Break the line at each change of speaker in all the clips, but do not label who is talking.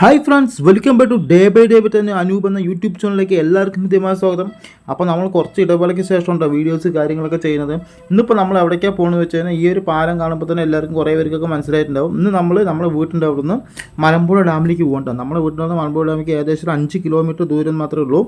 Hi friends, welcome back to day by day with Anoop എന്ന YouTube ചാനലിലേക്ക് എല്ലാവർക്കും ഹൃദ്യമായ സ്വാഗതം. അപ്പോൾ നമ്മൾ കുറച്ച് ഇടവേളയ്ക്ക് ശേഷം ഉണ്ടോ വീഡിയോസ് കാര്യങ്ങളൊക്കെ ചെയ്യുന്നത്. ഇന്നിപ്പോൾ നമ്മൾ എവിടേക്കാണ് പോകുന്നത് വെച്ച് കഴിഞ്ഞാൽ ഈ ഒരു പാലം കാണുമ്പോൾ തന്നെ എല്ലാവർക്കും കുറേ പേർക്കൊക്കെ മനസ്സിലായിട്ടുണ്ടാവും. ഇന്ന് നമ്മുടെ വീട്ടിൻ്റെ അവിടെ നിന്ന് മലമ്പുഴ ഡാമിലേക്ക് പോകണ്ട. നമ്മുടെ വീട്ടിൽ നിന്ന് മലമ്പുഴ ഡാമിലേക്ക് ഏകദേശം ഒരു 5 കിലോമീറ്റർ ദൂരം മാത്രമേ ഉള്ളൂ.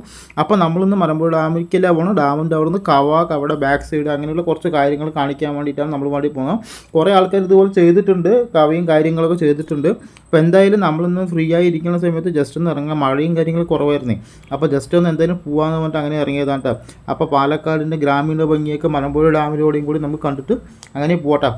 അപ്പോൾ നമ്മളിന്ന് മലമ്പുഴ ഡാമിലേക്കല്ല പോകണം. ഡാമിൻ്റെ അവിടെ നിന്ന് അവിടെ ബാക്ക് സൈഡ് അങ്ങനെയുള്ള കുറച്ച് കാര്യങ്ങൾ കാണിക്കാൻ വേണ്ടിയിട്ടാണ് നമ്മൾ വേണ്ടി പോകുന്നത്. കുറേ ആൾക്കാർ ഇതുപോലെ ചെയ്തിട്ടുണ്ട്, കവിയും കാര്യങ്ങളൊക്കെ ചെയ്തിട്ടുണ്ട്. അപ്പോൾ എന്തായാലും നമ്മളിന്ന് ഫ്രീ ഇരിക്കുന്ന സമയത്ത് ജസ്റ്റ് ഒന്ന് ഇറങ്ങാൻ, മഴയും കാര്യങ്ങൾ കുറവായിരുന്നേ. അപ്പോൾ ജസ്റ്റ് ഒന്ന് എന്തായാലും പോകാമെന്ന് പറഞ്ഞിട്ട് അങ്ങനെ ഇറങ്ങിയതാണ് കേട്ടോ. അപ്പോൾ പാലക്കാടിൻ്റെ ഗ്രാമീണ ഭംഗിയൊക്കെ മലമ്പുഴ ഡാമിലൂടെയും കൂടി നമുക്ക് കണ്ടിട്ട് അങ്ങനെ പോട്ടെ.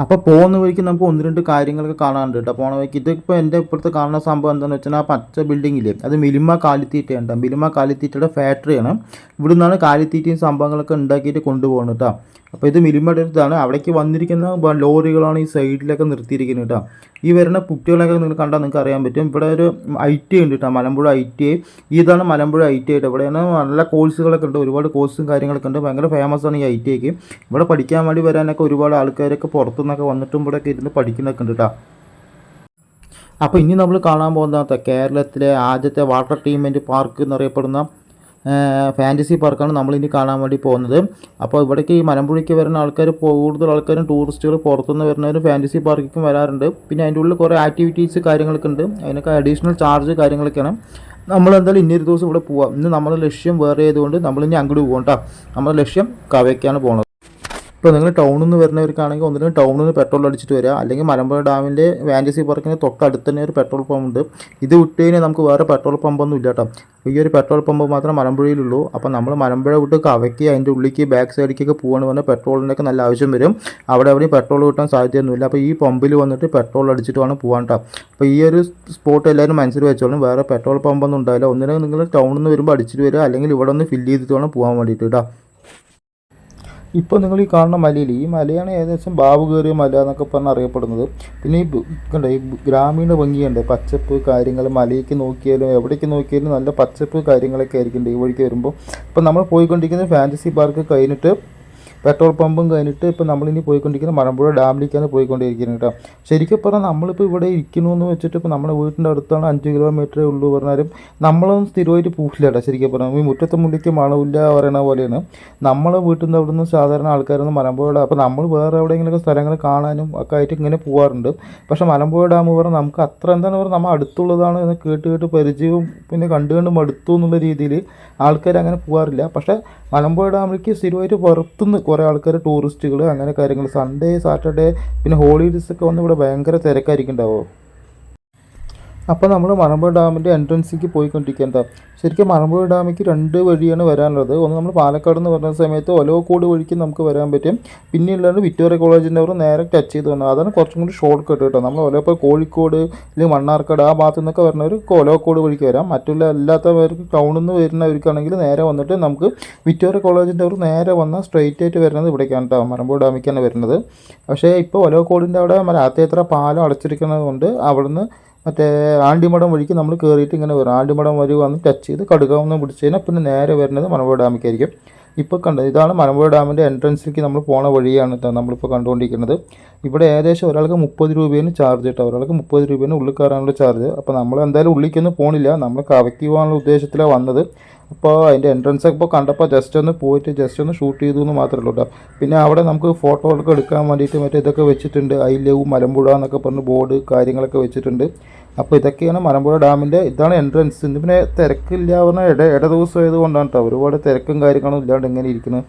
അപ്പോൾ പോകുന്ന വഴിക്ക് നമുക്ക് ഒന്ന് രണ്ട് കാര്യങ്ങളൊക്കെ കാണാനുണ്ട് കേട്ടോ. പോകുന്ന വഴിക്ക് ഇതിപ്പോൾ എൻ്റെ ഇപ്പോഴത്തെ കാണുന്ന സംഭവം എന്താണെന്ന് വെച്ചാൽ ആ പച്ച ബിൽഡിങ്ങില്ലേ, അത് മിൽമ കാലിത്തീറ്റയുണ്ട്. മിൽമ കാലിത്തീറ്റയുടെ ഫാക്ടറിയാണ്. ഇവിടെ നിന്നാണ് കാലിത്തീറ്റയും സംഭവങ്ങളൊക്കെ ഉണ്ടാക്കിയിട്ട് കൊണ്ടുപോകുന്നത് കേട്ടോ. അപ്പോൾ ഇത് മിൽമയുടെ അടുത്താണ്. അവിടേക്ക് വന്നിരിക്കുന്ന ലോറികളാണ് ഈ സൈഡിലൊക്കെ നിർത്തിയിരിക്കുന്നത് കേട്ടോ. ഈ വരുന്ന കുട്ടികളൊക്കെ നിങ്ങൾ കണ്ടാൽ നിങ്ങൾക്ക് അറിയാൻ പറ്റും. ഇവിടെ ഒരു ITI ഉണ്ട് കേട്ടോ, മലമ്പുഴ ITI. ഇതാണ് മലമ്പുഴ ITI കേട്ടോ. ഇവിടെയാണ് നല്ല കോഴ്സുകളൊക്കെ ഉണ്ട്, ഒരുപാട് കോഴ്സും കാര്യങ്ങളൊക്കെ ഉണ്ട്. ഭയങ്കര ഫേമസ് ആണ് ഈ ITIക്ക്. ഇവിടെ പഠിക്കാൻ വേണ്ടി വരാനൊക്കെ ഒരുപാട് ആൾക്കാരൊക്കെ പുറത്തുനിന്നൊക്കെ വന്നിട്ടും ഇവിടെയൊക്കെ ഇരുന്ന് പഠിക്കുന്നൊക്കെ ഉണ്ട് കേട്ടോ. അപ്പോൾ ഇനി നമ്മൾ കാണാൻ പോകുന്ന കേരളത്തിലെ ആദ്യത്തെ വാട്ടർ ട്രീറ്റ്മെൻറ്റ് പാർക്ക് എന്നറിയപ്പെടുന്ന ഫാൻറ്റസി പാർക്കാണ് നമ്മളിനി കാണാൻ വേണ്ടി പോകുന്നത്. അപ്പോൾ ഇവിടേക്ക് ഈ മലമ്പുഴയ്ക്ക് വരുന്ന ആൾക്കാർ, കൂടുതൽ ആൾക്കാരും ടൂറിസ്റ്റുകൾ പുറത്തുനിന്ന് വരുന്നവരും ഫാൻറ്റസി പാർക്കിലേക്കും വരാറുണ്ട്. പിന്നെ അതിൻ്റെ ഉള്ളിൽ കുറേ ആക്ടിവിറ്റീസ് കാര്യങ്ങളൊക്കെ ഉണ്ട്. അതിനൊക്കെ അഡീഷണൽ ചാർജ് കാര്യങ്ങളൊക്കെയാണ്. നമ്മളെന്തായാലും ഇന്നൊരു ദിവസം ഇവിടെ പോവാം. ഇന്ന് നമ്മുടെ ലക്ഷ്യം വേറെ ആയതുകൊണ്ട് നമ്മളിനി അങ്ങോട്ട് പോകാം കേട്ടോ. നമ്മുടെ ലക്ഷ്യം കവയ്ക്കാണ് പോകുന്നത്. ഇപ്പോൾ നിങ്ങൾ ടൗണിൽ നിന്ന് വരുന്നവർക്കാണെങ്കിൽ ഒന്നിനും ടൗണിൽ നിന്ന് പെട്രോൾ അടിച്ചിട്ട് വരിക, അല്ലെങ്കിൽ മലമ്പുഴ ഡാമിൻ്റെ ഫാൻറ്റസി പാർക്കിന് തൊട്ടടുത്ത് തന്നെ ഒരു പെട്രോൾ പമ്പ് ഉണ്ട്. ഇത് വിട്ട് കഴിഞ്ഞാൽ നമുക്ക് വേറെ പെട്രോൾ പമ്പൊന്നും ഇല്ല കേട്ടോ. ഈ ഒരു പെട്രോൾ പമ്പ് മാത്രം മലമ്പുഴയിലുള്ളൂ. അപ്പോൾ നമ്മൾ മലമ്പുഴ വിട്ട് കവയ്ക്ക് അതിൻ്റെ ഉള്ളിലേക്ക് ബാക്ക് സൈഡിലേക്കൊക്കെ പോകുകയാണ് പറഞ്ഞാൽ പെട്രോളിൻ്റെയൊക്കെ നല്ല ആവശ്യം വരും. എവിടെയും പെട്രോൾ കിട്ടാൻ സാധ്യതയൊന്നുമില്ല. അപ്പോൾ ഈ പമ്പിൽ വന്നിട്ട് പെട്രോൾ അടിച്ചിട്ട് വേണം പോകാൻ കേട്ടോ. അപ്പോൾ ഈ ഒരു സ്പോട്ട് എല്ലാവരും മനസ്സിൽ വെച്ചോളും. വേറെ പെട്രോൾ പമ്പൊന്നും ഉണ്ടാവില്ല. ഒന്നിനും നിങ്ങൾ ടൗണിൽ നിന്ന് വരുമ്പോൾ അടിച്ചിട്ട് വരിക, അല്ലെങ്കിൽ ഇവിടെ ഒന്ന് ഫില്ല് ചെയ്തിട്ട് വേണം പോകാൻ വേണ്ടിയിട്ട് കേട്ടോ. ഇപ്പോൾ നിങ്ങൾ ഈ കാണുന്ന മലയിൽ, ഈ മലയാണ് ഏകദേശം ബാബു കയറിയ മല എന്നൊക്കെ പറഞ്ഞ് അറിയപ്പെടുന്നത്. പിന്നെ ഈ കണ്ടോ ഈ ഗ്രാമീണ ഭംഗിയുണ്ട്, പച്ചപ്പ് കാര്യങ്ങൾ. മലയ്ക്ക് നോക്കിയാലും എവിടേക്ക് നോക്കിയാലും നല്ല പച്ചപ്പ് കാര്യങ്ങളൊക്കെ ആയിരിക്കും ഈ വഴിക്ക് വരുമ്പോൾ. ഇപ്പോൾ നമ്മൾ പോയിക്കൊണ്ടിരിക്കുന്നത് ഫാൻറ്റസി പാർക്ക് കഴിഞ്ഞിട്ട് പെട്രോൾ പമ്പും കഴിഞ്ഞിട്ട് ഇപ്പോൾ നമ്മളിനി പോയിക്കൊണ്ടിരിക്കുന്ന മലമ്പുഴ ഡാമിലേക്കാണ് പോയിക്കൊണ്ടിരിക്കുന്നത് കേട്ടോ. ശരിക്കും പറഞ്ഞാൽ നമ്മളിപ്പോൾ ഇവിടെ ഇരിക്കുന്നു എന്ന് വെച്ചിട്ട് ഇപ്പോൾ നമ്മുടെ വീട്ടിൻ്റെ അടുത്താണ് 5 കിലോമീറ്ററേ ഉള്ളൂ പറഞ്ഞാലും നമ്മളൊന്നും സ്ഥിരമായിട്ട് പോകില്ല കേട്ടോ. ശരിക്കും പറഞ്ഞാൽ ഈ മുറ്റത്തെ മുള്ളിക്ക് മണമില്ല പറയണ പോലെയാണ്. നമ്മളെ വീട്ടിൽ നിന്ന് അവിടെ നിന്ന് സാധാരണ ആൾക്കാരൊന്നും മലമ്പുഴ, അപ്പോൾ നമ്മൾ വേറെ എവിടെയെങ്കിലുമൊക്കെ സ്ഥലങ്ങൾ കാണാനും ഒക്കെ ആയിട്ട് ഇങ്ങനെ പോകാറുണ്ട്. പക്ഷേ മലമ്പുഴ ഡാം പറഞ്ഞാൽ നമുക്ക് അത്ര എന്താണ് പറയുക, നമ്മൾ അടുത്തുള്ളതാണ് എന്ന് കേട്ട് പരിചയവും പിന്നെ കണ്ട് മടുത്തു എന്നുള്ള രീതിയിൽ ആൾക്കാർ അങ്ങനെ പോകാറില്ല. പക്ഷേ മലമ്പുഴ ഡാമിലേക്ക് സ്ഥിരമായിട്ട് പുറത്തുനിന്ന് കുറേ ആൾക്കാർ, ടൂറിസ്റ്റുകൾ അങ്ങനെ കാര്യങ്ങൾ, സൺഡേ സാറ്റർഡേ പിന്നെ ഹോളിഡേയ്സൊക്കെ വന്ന് ഇവിടെ ഭയങ്കര തിരക്കായിരിക്കും ഉണ്ടാവുമോ. അപ്പോൾ നമ്മൾ മലമ്പുഴ ഡാമിൻ്റെ എൻട്രൻസിലേക്ക് പോയിക്കൊണ്ടിരിക്കേണ്ട. ശരിക്കും മലമ്പുഴ ഡാമിലേക്ക് 2 വഴിയാണ് വരാനുള്ളത്. ഒന്ന് നമ്മൾ പാലക്കാട് എന്ന് പറഞ്ഞ സമയത്ത് ഒലവക്കോട് വഴിക്ക് നമുക്ക് വരാൻ പറ്റും. പിന്നെയുള്ളത് വിക്ടോറിയ കോളേജിൻ്റെ അവർ നേരെ ടച്ച് ചെയ്ത് വന്നത്, അതാണ് കുറച്ചും കൂടി ഷോർട്ട് കട്ട് കേട്ടോ. നമ്മൾ ഒലവപ്പോൾ കോഴിക്കോട് അല്ലെങ്കിൽ മണ്ണാർക്കാട് ആ ഭാഗത്തു നിന്നൊക്കെ വരുന്നവർ ഒലവക്കോട് വഴിക്ക് വരാം. മറ്റുള്ള അല്ലാത്തവർക്ക് ടൗണിൽ നിന്ന് വരുന്നവർക്കാണെങ്കിൽ നേരെ വന്നിട്ട് നമുക്ക് വിക്ടോറിയ കോളേജിൻ്റെ അവർ നേരെ വന്നാൽ സ്ട്രെയിറ്റ് ആയിട്ട് വരുന്നത് ഇവിടേക്കാണ് കേട്ടോ, മലമ്പുഴ ഡാമിലേക്കാണ് വരുന്നത്. പക്ഷേ ഇപ്പോൾ ഒലവക്കോടിൻ്റെ അവിടെ രാത്രിയത്ര പാലം അടച്ചിരിക്കുന്നത് കൊണ്ട് അവിടുന്ന് മറ്റേ ആണ്ടിമടം വഴിക്ക് നമ്മൾ കയറിയിട്ട് ഇങ്ങനെ വരും. ആണ്ടിമടം വഴി വന്ന് ടച്ച് ചെയ്ത് കടുകാവുന്ന പിടിച്ച് കഴിഞ്ഞാൽ പിന്നെ നേരെ വരുന്നത് മലമ്പുഴ ഡാമിലേക്കായിരിക്കും. ഇപ്പോൾ കണ്ടത് ഇതാണ് മലമ്പുഴ ഡാമിൻ്റെ എൻട്രൻസിലേക്ക് നമ്മൾ പോണ വഴിയാണ് നമ്മളിപ്പോൾ കണ്ടുകൊണ്ടിരിക്കുന്നത്. ഇവിടെ ഏകദേശം ഒരാൾക്ക് 30 രൂപയാണ് ചാർജ് കേട്ടോ. ഒരാൾക്ക് 30 രൂപയാണ് ഉള്ളിൽ കയറാനുള്ള ചാർജ്. അപ്പോൾ നമ്മൾ എന്തായാലും ഉള്ളിലേക്കൊന്നും പോകണില്ല, നമ്മൾ കവയ്ക്ക് പോകാനുള്ള ഉദ്ദേശത്തിലാണ് വന്നത്. അപ്പോൾ അതിൻ്റെ എൻട്രൻസ് ഇപ്പോൾ കണ്ടപ്പോൾ ജസ്റ്റ് ഒന്ന് പോയിട്ട് ജസ്റ്റ് ഒന്ന് ഷൂട്ട് ചെയ്തു എന്ന് മാത്രമേ ഉള്ളൂ കേട്ടോ. പിന്നെ അവിടെ നമുക്ക് ഫോട്ടോകളൊക്കെ എടുക്കാൻ വേണ്ടിയിട്ട് മറ്റേ ഇതൊക്കെ വെച്ചിട്ടുണ്ട്, ഐ ലവ് മലമ്പുഴ എന്നൊക്കെ പറഞ്ഞ് ബോർഡ് കാര്യങ്ങളൊക്കെ വെച്ചിട്ടുണ്ട്. അപ്പോൾ ഇതൊക്കെയാണ് മലമ്പുഴ ഡാമിൻ്റെ, ഇതാണ് എൻട്രൻസ്. ഇന്ന് പിന്നെ തിരക്കില്ല പറഞ്ഞാൽ ഇട ദിവസം ആയതുകൊണ്ടാണ് കേട്ടോ, ഒരുപാട് തിരക്കും കാര്യങ്ങളും ഇല്ലാണ്ട് ഇങ്ങനെ ഇരിക്കുന്നത്.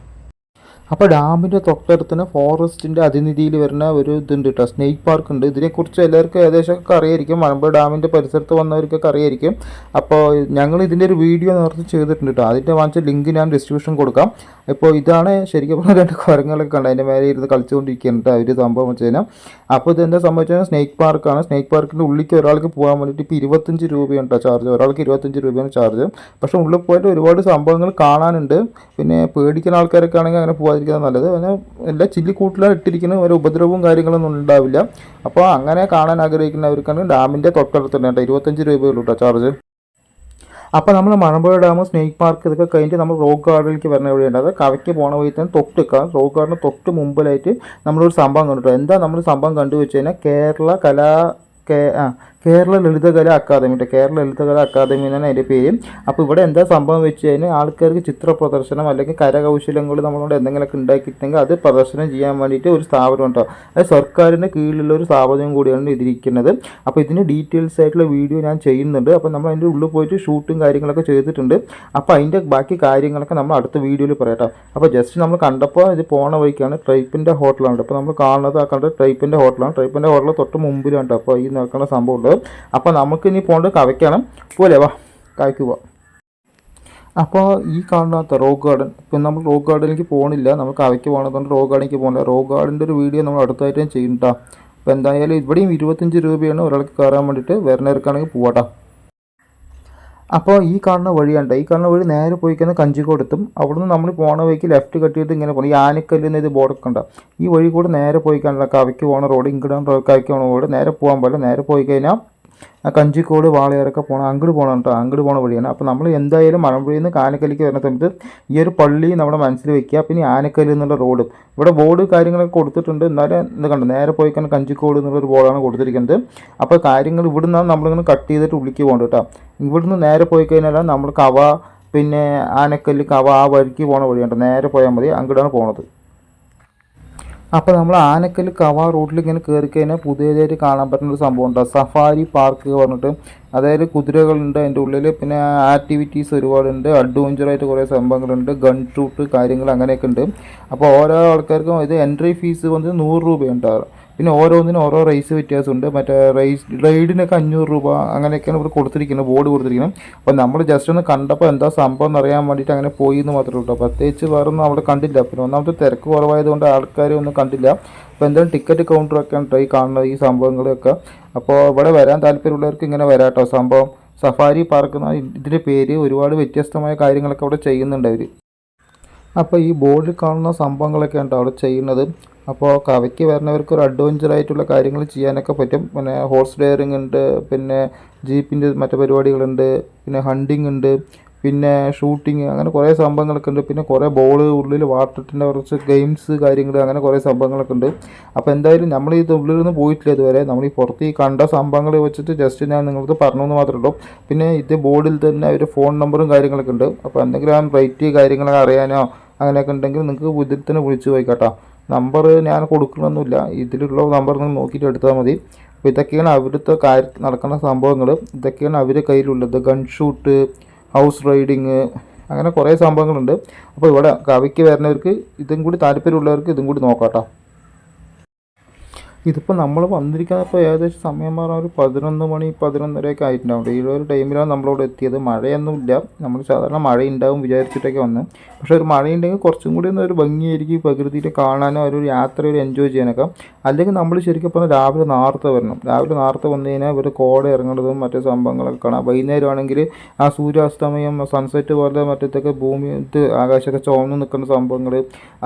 അപ്പോൾ ഡാമിൻ്റെ തൊട്ടടുത്ത് തന്നെ ഫോറസ്റ്റിൻ്റെ അതിനിധിയിൽ വരുന്ന ഒരു ഇതുണ്ട് കേട്ടോ, സ്നേക്ക് പാർക്ക് ഉണ്ട്. ഇതിനെക്കുറിച്ച് എല്ലാവർക്കും ഏകദേശമൊക്കെ അറിയായിരിക്കും, മലമ്പുഴ ഡാമിൻ്റെ പരിസരത്ത് വന്നവർക്കൊക്കെ അറിയായിരിക്കും. അപ്പോൾ ഞങ്ങൾ ഇതിൻ്റെ ഒരു വീഡിയോ നേരത്തെ ചെയ്തിട്ടുണ്ട് കേട്ടോ, അതിൻ്റെ വാങ്ങിച്ച ലിങ്ക് ഞാൻ ഡിസ്ക്രിപ്ഷൻ കൊടുക്കാം. ഇപ്പോൾ ഇതാണ് ശരിക്കും പറഞ്ഞാൽ 2 കുരങ്ങളൊക്കെ കണ്ട് അതിൻ്റെ മേലെ ഇരുന്ന് കളിച്ചുകൊണ്ടിരിക്കുകയാണ് കേട്ടോ ഒരു സംഭവം വെച്ച് കഴിഞ്ഞാൽ. അപ്പോൾ ഇതെന്താ സംഭവിച്ചാൽ സ്നേക്ക് പാർക്കാണ്. സ്നേക്ക് പാർക്കിൻ്റെ ഉള്ളിലേക്ക് ഒരാൾക്ക് പോകാൻ വേണ്ടിയിട്ട് ഇപ്പോൾ 25 രൂപയാണ് കേട്ടോ ചാർജ്. ഒരാൾക്ക് 25 രൂപയാണ് ചാർജ്. പക്ഷേ ഉള്ളിൽ പോയിട്ട് ഒരുപാട് സംഭവങ്ങൾ കാണാനുണ്ട്. പിന്നെ പേടിക്കുന്ന ആൾക്കാരൊക്കെ ആണെങ്കിൽ അങ്ങനെ പോകാതിരിക്കുന്നത് നല്ലത്. പിന്നെ എല്ലാ ചില്ലിക്കൂട്ടിലാണ് ഇട്ടിരിക്കുന്നത്, ഒരു ഉപദ്രവവും കാര്യങ്ങളൊന്നും ഉണ്ടാവില്ല. അപ്പോൾ അങ്ങനെ കാണാൻ ആഗ്രഹിക്കുന്നവർക്കാണ് ഡാമിൻ്റെ തൊട്ടടുത്ത് തന്നെ കേട്ടോ 25 രൂപയുള്ളൂ കേട്ടോ ചാർജ്. അപ്പോൾ നമ്മൾ മലമ്പുഴ ഡാം, സ്നേക്ക് പാർക്ക് ഇതൊക്കെ കഴിഞ്ഞിട്ട് നമ്മൾ റോക്ക് ഗാർഡനിലേക്ക് വരുന്ന വഴിയുണ്ട്. അത് കവയ്ക്ക് പോണ വഴി തന്നെ തൊട്ടിക്കാം. റോക്ക് ഗാർഡന് തൊട്ട് മുമ്പിലായിട്ട് നമ്മളൊരു സംഭവം കണ്ടിട്ടു. എന്താ നമ്മൾ സംഭവം കണ്ടു വെച്ച് കഴിഞ്ഞാൽ കേരള ലളിതകല അക്കാദമി കേരള ലളിതകല അക്കാദമി എന്നാണ് അതിൻ്റെ പേര്. അപ്പോൾ ഇവിടെ എന്താ സംഭവം വെച്ച് കഴിഞ്ഞാൽ ആൾക്കാർക്ക് ചിത്ര പ്രദർശനം അല്ലെങ്കിൽ കരകൗശലങ്ങൾ നമ്മളോട് എന്തെങ്കിലുമൊക്കെ ഉണ്ടാക്കിയിട്ടുണ്ടെങ്കിൽ അത് പ്രദർശനം ചെയ്യാൻ വേണ്ടിയിട്ട് ഒരു സ്ഥാപനം ഉണ്ടോ, അത് സർക്കാരിൻ്റെ കീഴിലുള്ള ഒരു സ്ഥാപനം കൂടിയാണ് ഇതിരിക്കുന്നത്. അപ്പോൾ ഇതിന് ഡീറ്റെയിൽസ് ആയിട്ടുള്ള വീഡിയോ ഞാൻ ചെയ്യുന്നുണ്ട്. അപ്പോൾ നമ്മൾ അതിൻ്റെ ഉള്ളിൽ പോയിട്ട് ഷൂട്ടും കാര്യങ്ങളൊക്കെ ചെയ്തിട്ടുണ്ട്. അപ്പോൾ അതിൻ്റെ ബാക്കി കാര്യങ്ങളൊക്കെ നമ്മൾ അടുത്ത വീഡിയോയിൽ പറയാം. അപ്പോൾ ജസ്റ്റ് നമ്മൾ കണ്ടപ്പോൾ ഇത് പോണ വഴിക്കാണ് ട്രൈപ്പിൻ്റെ ഹോട്ടലാണ്. അപ്പോൾ നമ്മൾ കാണുന്നത് ആ കണ്ടത് ട്രൈപ്പിൻ്റെ ഹോട്ടലാണ്. ട്രൈപ്പിൻ്റെ ഹോട്ടൽ തൊട്ട് മുമ്പിലാണ് അപ്പോൾ ഈ നടക്കുന്ന സംഭവം ഉള്ളത്. അപ്പോൾ നമുക്ക് ഇനി പോകേണ്ടത് കവയ്ക്കാണ്. പോലെ വാ കവയ്ക്ക് പോവാം. അപ്പോൾ ഈ കാണുന്ന റോക്ക് ഗാർഡൻ, ഇപ്പം നമ്മൾ റോക്ക് ഗാർഡനിലേക്ക് പോകണില്ല, നമുക്ക് കവയ്ക്ക് പോകണതുകൊണ്ട് റോക്ക് ഗാർഡനിലേക്ക് പോകുന്നില്ല. റോക്ക് ഗാർഡൻ്റെ ഒരു വീഡിയോ നമ്മൾ അടുത്തായിട്ട് ഞാൻ ചെയ്യുന്നുണ്ടാ. അപ്പോൾ എന്തായാലും ഇവിടെയും 25 രൂപയാണ് ഒരാൾക്ക് കയറാൻ വേണ്ടിയിട്ട്. വരുന്നവർക്കാണെങ്കിൽ പോവാട്ടാ. അപ്പോൾ ഈ കാണുന്ന വഴിയുണ്ട്, ഈ കാണുന്ന വഴി നേരെ പോയി കഴിഞ്ഞാൽ കഞ്ചിക്കോടെത്തും. അവിടുന്ന് നമ്മൾ പോണ വഴിക്ക് ലെഫ്റ്റ് കട്ട് ചെയ്ത് ഇങ്ങനെ പോകണം. ഈ ആനക്കല്ലിൽ ഇത് ബോർഡൊക്കെ ഉണ്ട്. ഈ വഴി കൂടെ നേരെ പോയി കഴിഞ്ഞാൽ കവയ്ക്ക് പോകണ റോഡ്, ഇങ്ങോട്ടാണ് കവയ്ക്ക് പോകണ റോഡ്. നേരെ പോകാൻ പാടില്ല. നേരെ പോയി കഴിഞ്ഞാൽ കഞ്ചിക്കോട് വാളയാറൊക്കെ പോകണം, അങ്ങോട്ട് പോകണം കേട്ടോ. അങ്ങോട്ട് പോകണ വഴിയാണ്. അപ്പോൾ നമ്മൾ എന്തായാലും മലമ്പുഴയിൽ നിന്ന് ആനക്കല്ലിക്ക് വരുന്ന സമയത്ത് ഈ ഒരു പള്ളി നമ്മുടെ മനസ്സിൽ വെക്കുക. പിന്നെ ആനക്കല്ല് എന്നുള്ള റോഡ് ഇവിടെ ബോർഡ് കാര്യങ്ങളൊക്കെ കൊടുത്തിട്ടുണ്ട്. എന്നാലും എന്താ കണ്ടു നേരെ പോയി കഴിഞ്ഞാൽ കഞ്ചിക്കോട് എന്നുള്ളൊരു ബോർഡാണ് കൊടുത്തിരിക്കുന്നത്. അപ്പോൾ കാര്യങ്ങൾ ഇവിടെ നിന്നാണ് നമ്മളിങ്ങനെ കട്ട് ചെയ്തിട്ട് ഉള്ളിക്ക് പോകേണ്ടത് കേട്ടോ. ഇവിടുന്ന് നേരെ പോയി കഴിഞ്ഞാൽ നമ്മൾ കവ പിന്നെ ആനക്കല്ല് കവ ആ വഴിക്ക് പോകണ വഴിയുണ്ട്. നേരെ പോയാൽ മതി, അങ്ങോട്ടാണ് പോണത്. അപ്പോൾ നമ്മൾ ആനക്കൽ കവ റോഡിൽ ഇങ്ങനെ കയറി കഴിഞ്ഞാൽ പുതിയതായിട്ട് കാണാൻ പറ്റുന്നൊരു സംഭവം ഉണ്ട്, സഫാരി പാർക്ക് പറഞ്ഞിട്ട്. അതായത് കുതിരകളുണ്ട് അതിൻ്റെ ഉള്ളിൽ, പിന്നെ ആക്ടിവിറ്റീസ് ഒരുപാടുണ്ട്, അഡ്വഞ്ചറായിട്ട് കുറേ സംഭവങ്ങളുണ്ട്, ഗൺ ഷൂട്ട് കാര്യങ്ങൾ അങ്ങനെയൊക്കെ ഉണ്ട്. അപ്പോൾ ഓരോ ആൾക്കാർക്കും ഇത് എൻട്രി ഫീസ് വന്ന് 100 രൂപയുണ്ടാകും. പിന്നെ ഓരോന്നിനും ഓരോ റേസ് വ്യത്യാസമുണ്ട്. മറ്റേ റൈഡിനൊക്കെ 500 രൂപ അങ്ങനെയൊക്കെയാണ് ഇവിടെ കൊടുത്തിരിക്കുന്നത്, ബോർഡ് കൊടുത്തിരിക്കുന്നത്. അപ്പോൾ നമ്മൾ ജസ്റ്റ് ഒന്ന് കണ്ടപ്പോൾ എന്താ സംഭവം എന്നറിയാൻ വേണ്ടിയിട്ട് അങ്ങനെ പോയി എന്ന് മാത്രമേ ഉള്ളൂ. പ്രത്യേകിച്ച് വേറൊന്നും അവിടെ കണ്ടില്ല. പിന്നെ ഒന്നാമത്തെ തിരക്ക് കുറവായതുകൊണ്ട് ആൾക്കാർ ഒന്നും കണ്ടില്ല. അപ്പോൾ എന്തായാലും ടിക്കറ്റ് കൗണ്ടറൊക്കെയാണ് ഈ കാണുന്നത് ഈ സംഭവങ്ങളൊക്കെ. അപ്പോൾ ഇവിടെ വരാൻ താല്പര്യമുള്ളവർക്ക് ഇങ്ങനെ വരാം കേട്ടോ. സംഭവം സഫാരി പാർക്ക് എന്നാണ് ഇതിൻ്റെ പേര്. ഒരുപാട് വ്യത്യസ്തമായ കാര്യങ്ങളൊക്കെ അവിടെ ചെയ്യുന്നുണ്ട് അവർ. അപ്പോൾ ഈ ബോർഡിൽ കാണുന്ന സംഭവങ്ങളൊക്കെയാണ് അവിടെ ചെയ്യുന്നത്. അപ്പോൾ കവയ്ക്ക് വരുന്നവർക്ക് ഒരു അഡ്വഞ്ചറായിട്ടുള്ള കാര്യങ്ങൾ ചെയ്യാനൊക്കെ പറ്റും. പിന്നെ ഹോഴ്സ് ഡെയറിങ് ഉണ്ട്, പിന്നെ ജീപ്പിൻ്റെ മറ്റു പരിപാടികളുണ്ട്, പിന്നെ ഹണ്ടിങ് ഉണ്ട്, പിന്നെ ഷൂട്ടിങ്, അങ്ങനെ കുറേ സംഭവങ്ങളൊക്കെ ഉണ്ട്. പിന്നെ കുറേ ബോള് ഉള്ളിൽ വാട്ടറിൻ്റെ കുറച്ച് ഗെയിംസ് കാര്യങ്ങൾ അങ്ങനെ കുറേ സംഭവങ്ങളൊക്കെ ഉണ്ട്. അപ്പോൾ എന്തായാലും നമ്മൾ ഈ ഉള്ളിലൊന്നും പോയിട്ടില്ല ഇതുവരെ. നമ്മൾ ഈ പുറത്ത് ഈ കണ്ട സംഭവങ്ങൾ വെച്ചിട്ട് ജസ്റ്റ് ഞാൻ നിങ്ങൾക്ക് പറഞ്ഞു എന്ന് മാത്രമേ ഉള്ളൂ. പിന്നെ ഇത് ബോർഡിൽ തന്നെ ഒരു ഫോൺ നമ്പറും കാര്യങ്ങളൊക്കെ ഉണ്ട്. അപ്പോൾ എന്തെങ്കിലും റേറ്റ് കാര്യങ്ങളൊക്കെ അറിയാനോ അങ്ങനെയൊക്കെ ഉണ്ടെങ്കിൽ നിങ്ങൾക്ക് ഇതിൽ തന്നെ വിളിച്ച് പോയിക്കോട്ടോ. നമ്പർ ഞാൻ കൊടുക്കണമെന്നില്ല, ഇതിലുള്ള നമ്പർ നിങ്ങൾ നോക്കിയിട്ട് എടുത്താൽ മതി. അപ്പോൾ ഇതൊക്കെയാണ് അവിടുത്തെ നടക്കുന്ന സംഭവങ്ങൾ. ഇതൊക്കെയാണ് അവരുടെ കയ്യിലുള്ളത്. ഗൺ ഷൂട്ട്, ഹൗസ് റൈഡിങ്, അങ്ങനെ കുറേ സംഭവങ്ങളുണ്ട്. അപ്പോൾ ഇവിടെ കവയ്ക്ക് വരുന്നവർക്ക് ഇതും കൂടി താല്പര്യമുള്ളവർക്ക് ഇതും കൂടി നോക്കാം കേട്ടോ. ഇതിപ്പോൾ നമ്മൾ വന്നിരിക്കുന്നപ്പോൾ ഏകദേശം സമയം പറഞ്ഞാൽ ഒരു 11 മണി 11:30 ആയിട്ടുണ്ടാവും. ഈ ഒരു ടൈമിലാണ് നമ്മളിവിടെ എത്തിയത്. മഴയൊന്നുമില്ല. നമ്മൾ സാധാരണ മഴയുണ്ടാവും വിചാരിച്ചിട്ടൊക്കെ വന്നു. പക്ഷേ ഒരു മഴയുണ്ടെങ്കിൽ കുറച്ചും കൂടി ഒരു ഭംഗിയായിരിക്കും പ്രകൃതിയിൽ കാണാനോ ഒരു യാത്ര ഒരു എൻജോയ് ചെയ്യാനൊക്കെ. അല്ലെങ്കിൽ നമ്മൾ ശരിക്കും പറഞ്ഞാൽ രാവിലെ നേരത്തെ വരണം. രാവിലെ നേരത്തെ വന്നു കഴിഞ്ഞാൽ ഒരു കോട ഇറങ്ങുന്നതും മറ്റു സംഭവങ്ങളൊക്കെ കാണാം. വൈകുന്നേരം ആണെങ്കിൽ ആ സൂര്യാസ്തമയം സൺസെറ്റ് പോലെ മറ്റേതൊക്കെ ഭൂമി ആകാശമൊക്കെ ചുവന്ന് നിൽക്കുന്ന സംഭവങ്ങൾ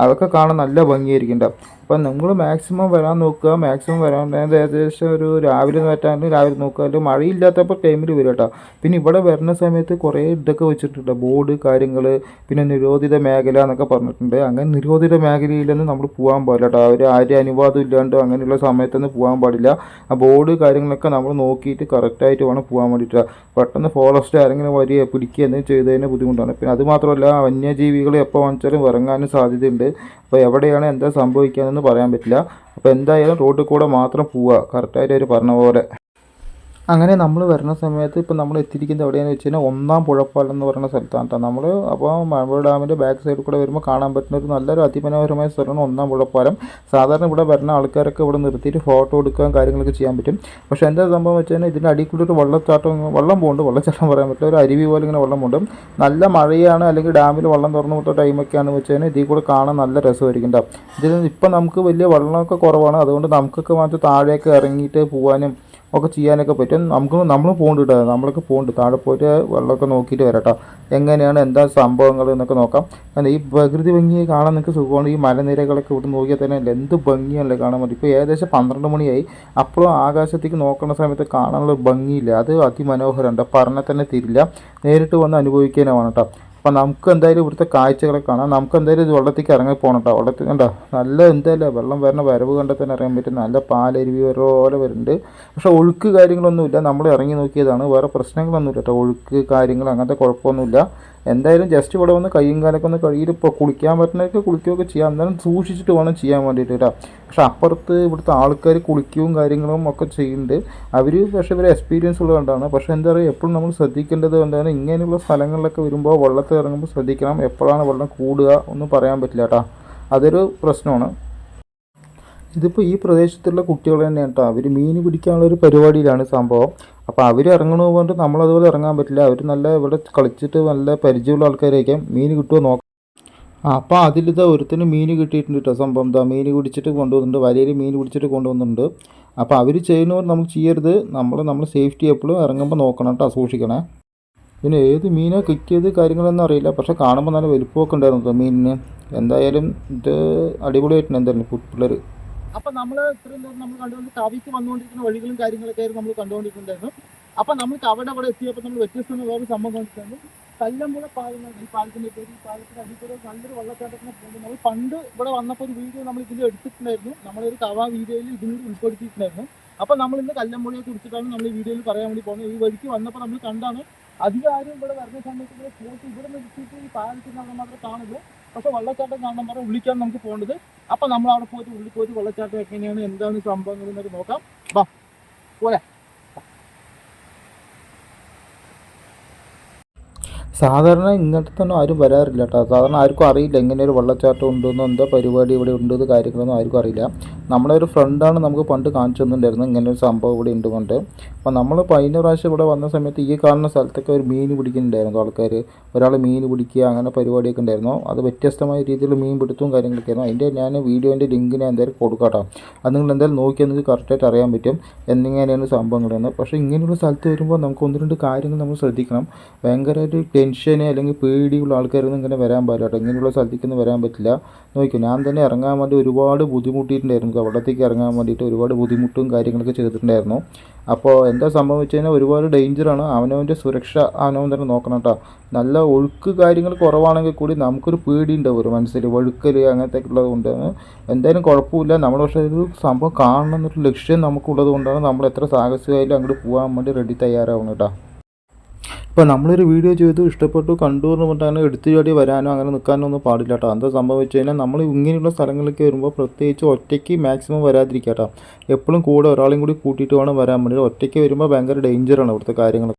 അതൊക്കെ കാണാൻ നല്ല ഭംഗിയായിരിക്കും. അപ്പം നിങ്ങൾ മാക്സിമം വരാൻ നോക്കുക. മാക്സിമം വരാൻ ഏകദേശം ഒരു രാവിലെ പറ്റാണ്ട് രാവിലെ നോക്കുക. അല്ലെങ്കിൽ മഴയില്ലാത്തപ്പോൾ ടൈമിൽ വരും കേട്ടോ. പിന്നെ ഇവിടെ വരുന്ന സമയത്ത് കുറേ ഇതൊക്കെ വെച്ചിട്ടുണ്ട്, ബോർഡ് കാര്യങ്ങൾ, പിന്നെ നിരോധിത മേഖല എന്നൊക്കെ പറഞ്ഞിട്ടുണ്ട്. അങ്ങനെ നിരോധിത മേഖലയിലൊന്നും നമ്മൾ പോകാൻ പാടില്ല കേട്ടോ. അവർ ആരും അനുവാദം ഇല്ലാണ്ട് അങ്ങനെയുള്ള സമയത്തൊന്നും പോകാൻ പാടില്ല. ആ ബോർഡ് കാര്യങ്ങളൊക്കെ നമ്മൾ നോക്കിയിട്ട് കറക്റ്റായിട്ട് വേണം പോകാൻ വേണ്ടിയിട്ട്. പെട്ടെന്ന് ഫോറസ്റ്റ് ആരെങ്കിലും വരിക പിടിക്കുക എന്തെങ്കിലും ചെയ്ത് കഴിഞ്ഞാൽ ബുദ്ധിമുട്ടാണ്. പിന്നെ അതുമാത്രമല്ല വന്യജീവികൾ എപ്പോൾ വാങ്ങിച്ചാലും ഇറങ്ങാനും സാധ്യതയുണ്ട്. അപ്പോൾ എവിടെയാണ് എന്താ സംഭവിക്കുകയെന്ന് പറയാൻ പറ്റില്ല. അപ്പോൾ എന്തായാലും റോഡിൽ കൂടെ മാത്രം പോവുക, കറക്റ്റായിട്ട് അവർ പറഞ്ഞ പോലെ. അങ്ങനെ നമ്മൾ വരുന്ന സമയത്ത് ഇപ്പോൾ നമ്മൾ എത്തിയിരിക്കുന്നത് എവിടെയാണെന്ന് വെച്ച് കഴിഞ്ഞാൽ 1-ാം പുഴപ്പാലം എന്ന് പറയുന്ന സ്ഥലത്താണ് കേട്ടോ. നമ്മൾ അപ്പോൾ മലമ്പുഴ ഡാമിൻ്റെ ബാക്ക് സൈഡിൽ കൂടെ വരുമ്പോൾ കാണാൻ പറ്റുന്ന ഒരു നല്ലൊരു അതിമനോഹരമായ സ്ഥലമാണ് 1-ാം പുഴപ്പാലം. സാധാരണ ഇവിടെ വരുന്ന ആൾക്കാരൊക്കെ ഇവിടെ നിർത്തിയിട്ട് ഫോട്ടോ എടുക്കാൻ കാര്യങ്ങളൊക്കെ ചെയ്യാൻ പറ്റും. പക്ഷേ എന്താ സംഭവം വെച്ച് കഴിഞ്ഞാൽ ഇതിൻ്റെ അടിയിൽ കൂടി ഒരു വെള്ളം പോകുന്നുണ്ട്. വെള്ളച്ചാട്ടം പറയാൻ പറ്റില്ല, ഒരു അരുവി പോലെ ഇങ്ങനെ വെള്ളം പോകും. നല്ല മഴയാണ് അല്ലെങ്കിൽ ഡാമിൽ വെള്ളം തുറന്നു വിട്ട ടൈമൊക്കെയാണെന്ന് വെച്ച് കഴിഞ്ഞാൽ ഇതിൽ കൂടെ കാണാൻ നല്ല രസമായിരിക്കും കേട്ടോ. ഇതിൽ ഇപ്പം നമുക്ക് വലിയ വെള്ളമൊക്കെ കുറവാണ്. അതുകൊണ്ട് നമുക്കൊക്കെ മാത്രം താഴേക്ക് ഇറങ്ങിയിട്ട് പോകാനും ഒക്കെ ചെയ്യാനൊക്കെ പറ്റും. നമ്മൾ പോകുന്നുണ്ട് കേട്ടോ. നമ്മളൊക്കെ പോകുന്നുണ്ട്. താഴെ പോയിട്ട് വെള്ളമൊക്കെ നോക്കിയിട്ട് വരാം കേട്ടോ. എങ്ങനെയാണ് എന്താ സംഭവങ്ങൾ എന്നൊക്കെ നോക്കാം. ഈ പ്രകൃതി ഭംഗിയെ കാണാൻ നിങ്ങൾക്ക് സുഖമാണ്. ഈ മലനിരകളൊക്കെ ഇവിടെ നോക്കിയാൽ തന്നെ എന്ത് ഭംഗിയാണല്ലേ കാണാൻ പറ്റും. ഇപ്പോൾ ഏകദേശം 12 മണിയായി. അപ്പോഴും ആകാശത്തേക്ക് നോക്കുന്ന സമയത്ത് കാണാനുള്ള ഭംഗിയില്ല, അത് അതിമനോഹരമുണ്ട്. പറഞ്ഞാൽ തന്നെ തീരില്ല. നേരിട്ട് വന്ന് അനുഭവിക്കാനാണ് കേട്ടോ. അപ്പോൾ നമുക്ക് എന്തായാലും ഇവിടുത്തെ കാഴ്ചകളൊക്കെ കാണാം. നമുക്ക് എന്തായാലും ഇത് വെള്ളത്തേക്ക് ഇറങ്ങി പോകണം കേട്ടോ. വെള്ളത്തിൽ കണ്ടോ നല്ല എന്തായാലും വെള്ളം വരുന്ന വരവ് കണ്ടാൽ തന്നെ അറിയാൻ പറ്റും. നല്ല പാലരുവി പോലെ വരുന്നുണ്ട്. പക്ഷേ ഒഴുക്ക് കാര്യങ്ങളൊന്നുമില്ല. നമ്മൾ ഇറങ്ങി നോക്കിയതാണ്, വേറെ പ്രശ്നങ്ങളൊന്നുമില്ല കേട്ടോ. ഒഴുക്ക് കാര്യങ്ങൾ അങ്ങനത്തെ കുഴപ്പമൊന്നുമില്ല. എന്തായാലും ജസ്റ്റ് ഇവിടെ വന്ന് കയ്യും കാലൊക്കെ ഒന്ന് കഴുകിയിട്ട് ഇപ്പോൾ കുളിക്കാൻ പറ്റുന്നതൊക്കെ കുളിക്കുകയൊക്കെ ചെയ്യാം. എന്നാലും സൂക്ഷിച്ചിട്ട് വേണം ചെയ്യാൻ വേണ്ടിയിട്ട് കേട്ടോ. പക്ഷേ അപ്പുറത്ത് ഇവിടുത്തെ ആൾക്കാർ കുളിക്കുകയും കാര്യങ്ങളും ഒക്കെ ചെയ്യുന്നുണ്ട്. പക്ഷേ ഇവർ എക്സ്പീരിയൻസ് ഉള്ളതുകൊണ്ടാണ്. പക്ഷേ എന്താ പറയുക, എപ്പോഴും നമ്മൾ ശ്രദ്ധിക്കേണ്ടത് എന്താണ്, ഇങ്ങനെയുള്ള സ്ഥലങ്ങളിലൊക്കെ വരുമ്പോൾ വെള്ളത്തിൽ ഇറങ്ങുമ്പോൾ ശ്രദ്ധിക്കണം. എപ്പോഴാണ് വെള്ളം കൂടുക ഒന്നും പറയാൻ പറ്റില്ല കേട്ടോ. അതൊരു പ്രശ്നമാണ്. ഇതിപ്പോൾ ഈ പ്രദേശത്തുള്ള കുട്ടികൾ തന്നെയാണ് കേട്ടോ. അവർ മീൻ പിടിക്കാനുള്ളൊരു പരിപാടിയിലാണ് സംഭവം. അപ്പോൾ അവർ ഇറങ്ങണമെന്ന് പറഞ്ഞിട്ട് നമ്മളതുപോലെ ഇറങ്ങാൻ പറ്റില്ല. അവർ നല്ല ഇവിടെ കളിച്ചിട്ട് നല്ല പരിചയമുള്ള ആൾക്കാരായിരിക്കാം. മീൻ കിട്ടുമോ നോക്കാം. അപ്പോൾ അതിലിതാ ഒരുത്തിന് മീൻ കിട്ടിയിട്ടുണ്ട് കേട്ടോ. സംഭവം എന്താ, മീൻ പിടിച്ചിട്ട് കൊണ്ടുവന്നിട്ടുണ്ട്, വലയിൽ മീൻ പിടിച്ചിട്ട് കൊണ്ടുവന്നിട്ടുണ്ട്. അപ്പോൾ അവർ ചെയ്യുന്നവർ നമ്മൾ ചെയ്യരുത്. നമ്മൾ സേഫ്റ്റി എപ്പോഴും ഇറങ്ങുമ്പോൾ നോക്കണം കേട്ടോ, സൂക്ഷിക്കണേ. പിന്നെ ഏത് മീനാണ് കിട്ടിയത് കാര്യങ്ങളൊന്നും അറിയില്ല. പക്ഷേ കാണുമ്പോൾ നല്ല വലുപ്പമൊക്കെ ഉണ്ടായിരുന്നു കേട്ടോ മീനിന്. എന്തായാലും ഇത് അടിപൊളിയായിട്ടുണ്ട് എന്തായാലും പിള്ളേർ. അപ്പം നമ്മൾ ഇത്രയും നേരം നമ്മൾ കണ്ടുകൊണ്ട് കവിക്ക് വന്നുകൊണ്ടിരിക്കുന്ന വഴികളും കാര്യങ്ങളൊക്കെ ആയിരുന്നു നമ്മൾ കണ്ടുകൊണ്ടിരിക്കുന്നുണ്ടായിരുന്നു. അപ്പം നമുക്ക് അവിടെ എത്തിയപ്പോൾ നമ്മൾ വ്യത്യസ്തമായ വേറെ സംഭവം കണ്ടിട്ടുണ്ട്. കല്ലമ്പുഴ പാലം, ഈ പാലത്തിൻ്റെ പേര്, ഈ പാലത്തിൻ്റെ അടിപ്പുറം നല്ലൊരു വെള്ളച്ചാട്ടത്തിനെ പോകുന്നത്. നമ്മൾ പണ്ട് ഇവിടെ വന്നപ്പോൾ ഒരു വീഡിയോ നമ്മൾ ഇതിൽ എടുത്തിട്ടുണ്ടായിരുന്നു. നമ്മളൊരു കവ വീഡിയോയിൽ ഇതിൽ ഉൾപ്പെടുത്തിയിട്ടുണ്ടായിരുന്നു. അപ്പോൾ നമ്മൾ ഇന്ന് കല്ലമ്പുഴയെ കുറിച്ചിട്ടാണ് നമ്മൾ ഈ വീഡിയോയിൽ പറയാൻ വേണ്ടി പോകുന്നത്. ഈ വഴിക്ക് വന്നപ്പോൾ നമ്മൾ കണ്ടാണ് അധികം ആരും ഇവിടെ വരുന്ന സമയത്ത് ഇവിടെ പോയിട്ട് ഇവിടെ നിർത്തിയിട്ട് ഈ പാലത്തിൻ്റെ അവിടെ മാത്രമേ കാണുള്ളൂ. പക്ഷേ വെള്ളച്ചാട്ടം കാണാൻ പറഞ്ഞാൽ ഉള്ളിക്കാണ് നമുക്ക് പോകേണ്ടത്. അപ്പം നമ്മൾ അവിടെ പോയിട്ട് ഉള്ളിൽ പോയിട്ട് വെള്ളച്ചാട്ടം എങ്ങനെയാണ്, എന്താണ് സംഭവങ്ങൾ എന്നൊക്കെ നോക്കാം. വാ പോലെ സാധാരണ ഇങ്ങനത്തൊന്നും ആരും വരാറില്ല കേട്ടോ. സാധാരണ ആർക്കും അറിയില്ല ഇങ്ങനെ ഒരു വെള്ളച്ചാട്ടം ഉണ്ടെന്നോ എന്താ പരിപാടി ഇവിടെ ഉണ്ടെന്ന് കാര്യങ്ങളൊന്നും ആർക്കും അറിയില്ല. നമ്മളെ ഒരു ഫ്രണ്ടാണ് നമുക്ക് പണ്ട് കാണിച്ചു തന്നിട്ടുണ്ടായിരുന്നു ഇങ്ങനെ ഒരു സംഭവം ഇവിടെ ഉണ്ട് കൊണ്ട്. അപ്പോൾ നമ്മൾ കഴിഞ്ഞ പ്രാവശ്യം ഇവിടെ വന്ന സമയത്ത് ഈ കാണുന്ന സ്ഥലത്തൊക്കെ ഒരു മീൻ പിടിക്കുന്നുണ്ടായിരുന്നു ആൾക്കാർ. ഒരാൾ മീൻ പിടിക്കുക അങ്ങനെ പരിപാടിയൊക്കെ ഉണ്ടായിരുന്നു. അത് വ്യത്യസ്തമായ രീതിയിൽ മീൻ പിടുത്തവും കാര്യങ്ങളൊക്കെ ആയിരുന്നു. അതിൻ്റെ ഞാൻ വീഡിയോൻ്റെ ലിങ്ക് ഞാൻ എന്തായാലും കൊടുക്കാം കേട്ടോ. അത് നിങ്ങൾ എന്തായാലും നോക്കിയാൽ നിങ്ങൾക്ക് കറക്റ്റായിട്ട് അറിയാൻ പറ്റും എന്നിങ്ങനെയാണ് സംഭവങ്ങളെന്ന്. പക്ഷേ ഇങ്ങനെയുള്ള സ്ഥലത്ത് വരുമ്പോൾ നമുക്ക് ഒന്ന് രണ്ട് കാര്യങ്ങൾ നമ്മൾ ശ്രദ്ധിക്കണം. ഭയങ്കരമായിട്ട് ടെൻഷന് അല്ലെങ്കിൽ പേടിയുള്ള ആൾക്കാരൊന്നും ഇങ്ങനെ വരാൻ പാടില്ല കേട്ടോ. ഇങ്ങനെയുള്ള സ്ഥലത്തേക്കൊന്നും വരാൻ പറ്റില്ല. നോക്കിയോ, ഞാൻ തന്നെ ഇറങ്ങാൻ വേണ്ടി ഒരുപാട് ബുദ്ധിമുട്ടിയിട്ടുണ്ടായിരുന്നു. വെള്ളത്തേക്ക് ഇറങ്ങാൻ വേണ്ടിയിട്ട് ഒരുപാട് ബുദ്ധിമുട്ടും കാര്യങ്ങളൊക്കെ ചെയ്തിട്ടുണ്ടായിരുന്നു. അപ്പോൾ എന്താ സംഭവം വെച്ച് കഴിഞ്ഞാൽ ഒരുപാട് ഡേഞ്ചറാണ്. അവനവൻ്റെ സുരക്ഷ അവനവൻ തന്നെ നോക്കണം കേട്ടോ. നല്ല ഒഴുക്ക് കാര്യങ്ങൾ കുറവാണെങ്കിൽ കൂടി നമുക്കൊരു പേടി ഉണ്ടാവും ഒരു മനസ്സിൽ, ഒഴുക്കൽ അങ്ങനത്തെ ഉള്ളത് കൊണ്ട്. എന്തായാലും കുഴപ്പമില്ല. നമ്മൾ പക്ഷേ ഒരു സംഭവം കാണണം എന്നൊരു ലക്ഷ്യം നമുക്കുള്ളത് കൊണ്ടാണ് നമ്മൾ എത്ര സാഹസികമായാലും അങ്ങോട്ട് പോകാൻ വേണ്ടി റെഡി തയ്യാറാവുന്നത് കേട്ടോ. ഇപ്പോൾ നമ്മളൊരു വീഡിയോ ചെയ്തു ഇഷ്ടപ്പെട്ടു കണ്ടു എന്ന് പറഞ്ഞാൽ എടുത്തു ചാടി വരാനോ അങ്ങനെ നിൽക്കാനോ ഒന്നും പാടില്ല കേട്ടോ. എന്താ സംഭവിച്ചു കഴിഞ്ഞാൽ നമ്മൾ ഇങ്ങനെയുള്ള സ്ഥലങ്ങളിലേക്ക് വരുമ്പോൾ പ്രത്യേകിച്ച് ഒറ്റയ്ക്ക് മാക്സിമം വരാതിരിക്കുക കേട്ടോ. എപ്പോഴും കൂടെ ഒരാളെയും കൂടി കൂട്ടിയിട്ട് വേണം വരാൻ വേണ്ടി. ഒറ്റയ്ക്ക് വരുമ്പോൾ ഭയങ്കര ഡേഞ്ചറാണ് ഇവിടുത്തെ കാര്യങ്ങൾ.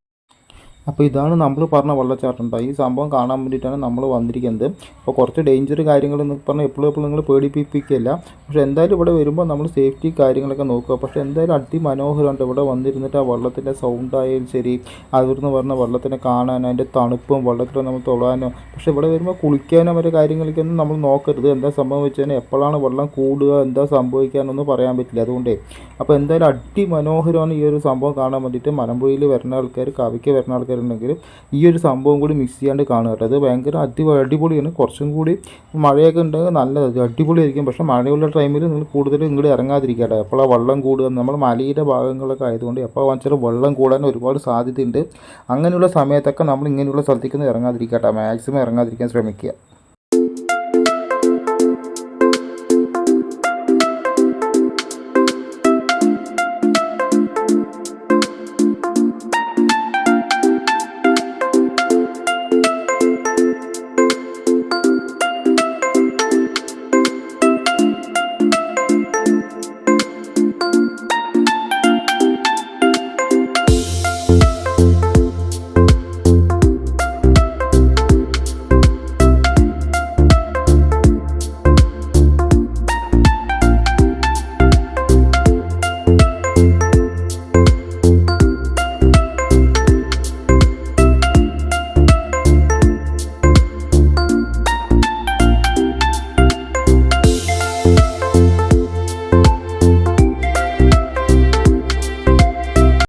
അപ്പോൾ ഇതാണ് നമ്മൾ പറഞ്ഞ വെള്ളച്ചാട്ടം. ഈ സംഭവം കാണാൻ വേണ്ടിയിട്ടാണ് നമ്മൾ വന്നിരിക്കുന്നത്. അപ്പോൾ കുറച്ച് ഡേഞ്ചർ കാര്യങ്ങളെന്ന് പറഞ്ഞാൽ എപ്പോഴും നിങ്ങൾ പേടിപ്പിക്കുകയല്ല. പക്ഷേ എന്തായാലും ഇവിടെ വരുമ്പോൾ നമ്മൾ സേഫ്റ്റി കാര്യങ്ങളൊക്കെ നോക്കുക. പക്ഷേ എന്തായാലും അതിമനോഹരമുണ്ട് ഇവിടെ വന്നിരുന്നിട്ട്. ആ വെള്ളത്തിൻ്റെ സൗണ്ടായാലും ശരി, അവിടുന്ന് പറഞ്ഞ വെള്ളത്തിനെ കാണാനോ അതിൻ്റെ തണുപ്പും വെള്ളത്തിൽ നമ്മൾ തൊഴാനോ. പക്ഷേ ഇവിടെ വരുമ്പോൾ കുളിക്കാനോ മറ്റു കാര്യങ്ങളിലേക്കൊന്നും നമ്മൾ നോക്കരുത്. എന്താ സംഭവം വെച്ച് കഴിഞ്ഞാൽ എപ്പോഴാണ് വെള്ളം കൂടുക എന്താ സംഭവിക്കാനൊന്നും പറയാൻ പറ്റില്ല. അതുകൊണ്ടേ അപ്പോൾ എന്തായാലും അതിമനോഹരമാണ് ഈ ഒരു സംഭവം കാണാൻ വേണ്ടിയിട്ട്. മലമ്പുഴയിൽ വരുന്ന ആൾക്കാർ, കവിക്ക് വരുന്ന ആൾക്കാർ ഉണ്ടെങ്കിൽ ഈ ഒരു സംഭവം കൂടി മിക്സ് ചെയ്യാണ്ട് കാണുക കേട്ടോ. അത് ഭയങ്കര അടിപൊളിയാണ്. കുറച്ചും കൂടി മഴയൊക്കെ ഉണ്ടെങ്കിൽ നല്ലത് അടിപൊളിയായിരിക്കും. പക്ഷേ മഴയുള്ള ടൈമിൽ നിങ്ങൾ കൂടുതൽ ഇങ്ങോട്ട് ഇറങ്ങാതിരിക്കുക കേട്ടോ. എപ്പോഴാണ് വെള്ളം കൂടുക, നമ്മൾ മലയുടെ ഭാഗങ്ങളൊക്കെ ആയതുകൊണ്ട് എപ്പോൾ വാങ്ങിച്ചാൽ വെള്ളം കൂടാൻ ഒരുപാട് സാധ്യതയുണ്ട്. അങ്ങനെയുള്ള സമയത്തൊക്കെ നമ്മൾ ഇങ്ങനെയുള്ള സ്ഥലത്തേക്കൊന്നും ഇറങ്ങാതിരിക്കുക കേട്ടോ. മാക്സിമം ഇറങ്ങാതിരിക്കാൻ ശ്രമിക്കുക.